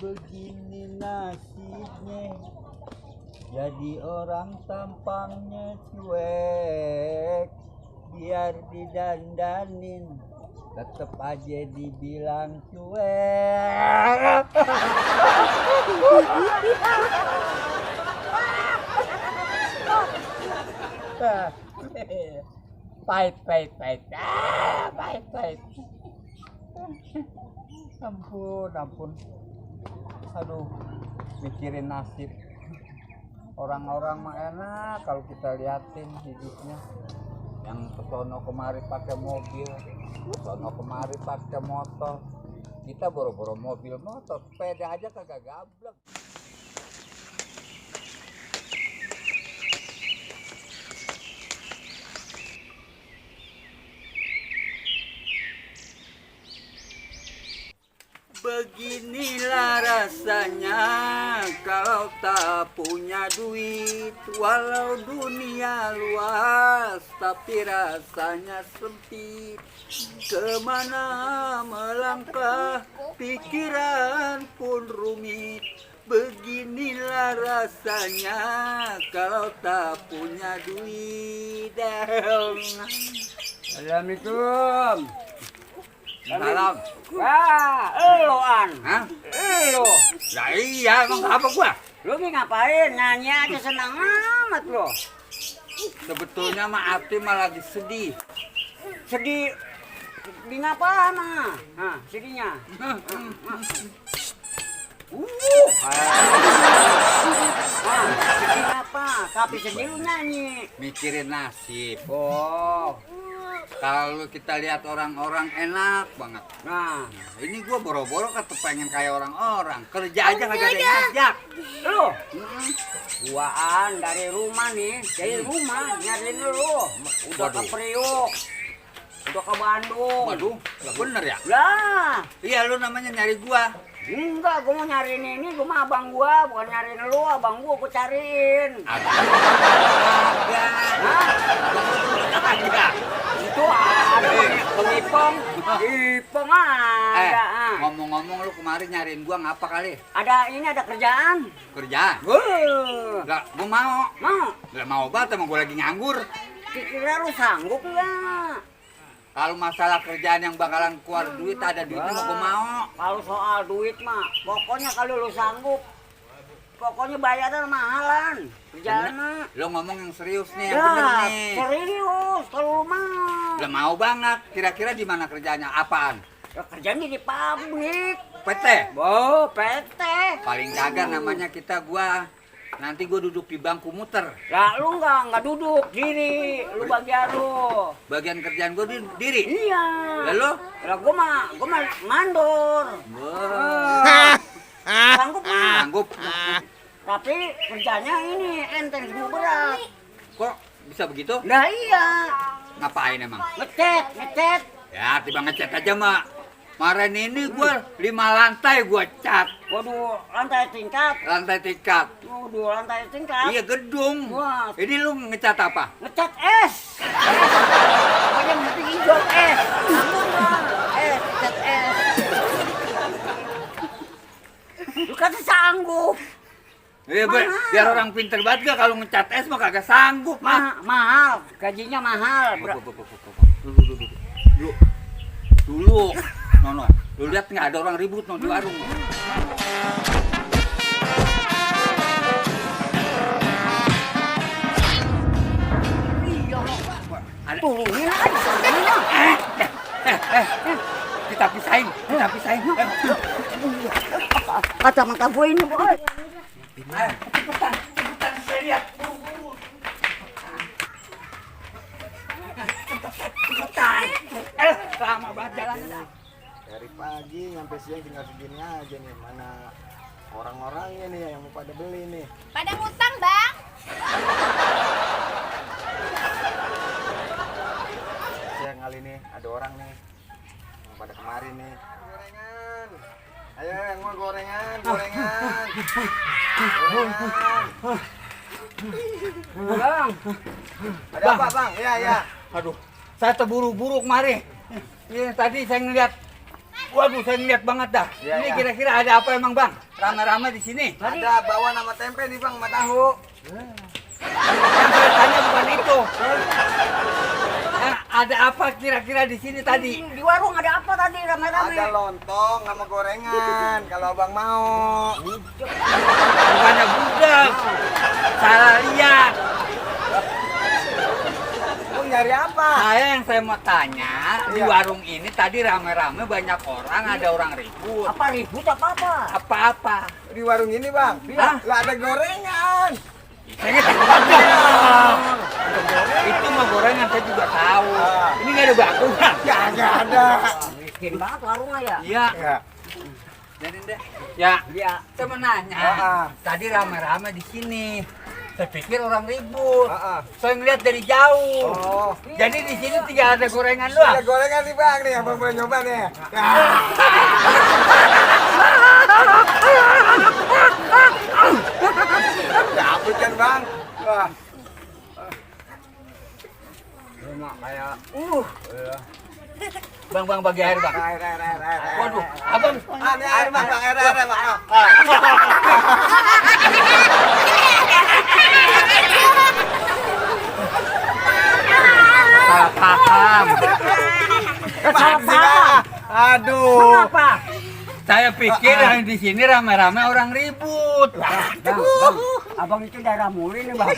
begini nasibnya, jadi orang tampangnya cuek, biar didandanin tetep aja dibilang cuek. Pahit, pahit, pahit, pahit, pahit. Ampun, ampun. Aduh, mikirin nasib. Orang-orang mah enak kalau kita liatin hidupnya. Yang kesono kemari pakai mobil, kesono kemari pakai motor. Kita boro-boro mobil motor, sepeda aja kagak gablek. Beginilah rasanya kalau tak punya duit, walau dunia luas tapi rasanya sempit. Kemana melangkah pikiran pun rumit. Beginilah rasanya kalau tak punya duit. Assalamualaikum. Salam. Wah, eloan. Hah? Elo. Lah iya, emang apa gua? Lu nih ngapain? Nyanyi aja senang amat lo. Sebetulnya mah Ati mah lagi sedih. Sedih. Sedih ngapa mah? Hah, sedihnya. Sedih apa? Tapi sedih lu nyanyi. Mikirin nasib. Oh. Kalau kita lihat orang-orang enak banget. Nah, Ini gua boro-boro pengen kayak orang-orang. Kerja aja kagak ada yang ngajak. lu. Guaan dari rumah nih. Dari rumah nyariin lu. Udah ke Waduh. Priok. Udah ke Bandung. Waduh, lah bener ya? Lah. Iya, lu namanya nyari gua. Enggak, gue mau nyariin ini, gue mah abang gua, bukan nyariin lu, abang gua cariin. Agak. Hah? Agak. Itu ada pengipong, ipong ada. Ngomong-ngomong lu kemarin nyariin gua ngapa kali? Ada ini, ada kerjaan. Kerja? Lah, gua mau. Mau? Lah mau banget emang gua lagi nganggur. Kira lu sanggup nggak? Kalau masalah kerjaan yang bakalan keluar duit, ada duitnya mau gua mau. Kalau soal duit mah, pokoknya kalau lu sanggup, pokoknya bayaran mahalan. Kerjaan mah. Lo ngomong yang serius nih, yang bener Ya, nih. serius kalau lu mau. Lah mau banget. Kira-kira di mana kerjanya? Apaan? Ya, kerjaan di pabrik. PT? Oh, PT. Paling kagak namanya kita gua. Nanti gua duduk di bangku muter. Lah lu nggak duduk diri, lu bagian lu. Bagian kerjaan gua diri. Iya. Lalu? Lah gua mah mandor. Wah. Sanggup mah. Sanggup. Tapi kerjanya ini enteng semua berat. Kok bisa begitu? Nah iya. Ngapain emang? Ngecat. Ya, tiba ngecat aja, Mak. Kemarin ini gua 5 lantai gua cat. Waduh, lantai tingkat. Lantai tingkat. Waduh, lantai tingkat. Iya, gedung. Wah. Ini lu ngecat apa? Ngecat es. Pokoknya mesti hijau es. Sanggup nggak? Es, cat es. Lu kata sanggup. Iya, biar orang pinter banget gak kalau ngecat es mah kagak sanggup, Mak. Mahal, gajinya mahal. Dulu. Nono, lu lihat nggak ada orang ribut no di warung. Iya, Ada. turunin aja. Kita pisahin. Kacamata gue ini, boy. Cepetan, saya lihat. Cepetan. Lama banget jalannya. Dari pagi sampai siang tinggal segini aja nih. Mana orang-orangnya nih yang mau pada beli nih. Pada ngutang, Bang. Siang kali nih ada orang nih yang pada kemarin nih. Gorengan. Ayo yang mau gorengan. Bang, Ada apa bang? Iya. Aduh, saya terburu-buru kemari. Ini tadi saya ngeliat Waduh, saya ngeliat banget dah. Iya, Ini iya. kira-kira ada apa emang bang? Rame-rame di sini. Ada bawang sama tempe nih bang, sama tahu. Yang saya tanya bukan itu. Ada apa kira-kira di sini tadi? Di warung ada apa tadi rame-rame? Ada lontong sama gorengan, kalau abang mau. Bukannya budak. Salah lihat. Lu nyari apa? Yang saya mau tanya, di Iya. warung ini tadi rame-rame banyak orang, ada orang ribut. Apa ribut apa-apa? Apa-apa? Di warung ini bang, Hah? lah ada gorengan. Saya nggak tahu. Bang. Itu mah gorengan saya juga tahu. Ah. Ini nggak ada bakwan. Gak ada. Miskin banget warungnya ya. Iya. Ya. Ya. Iya. Saya mau nanya. Ah. Tadi rame-rame di sini. Saya pikir orang ribut. Ah. Saya ngeliat dari jauh. Oh. Jadi di sini tinggal ada gorengan Ada doang. gorengan nih bang nih, abang boleh nyoba nih. Ya. Cabut kan bang. Wah. Cuma kayak Bang bagi air bang. Air. Waduh, abang. Ah, ini air bang, air bang. Salah paham. Salah paham. Aduh. Kenapa? Saya pikir yang di sini rame-rame orang ribut. Bang, abang itu daerah muli nih bang.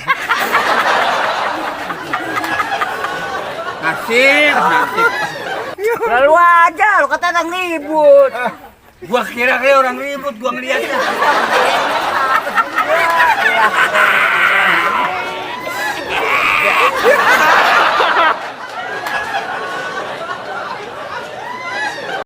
Nasib. Lalu aja, lu kata orang ribut. Gua kira kayak orang ribut, gua ngeliatnya.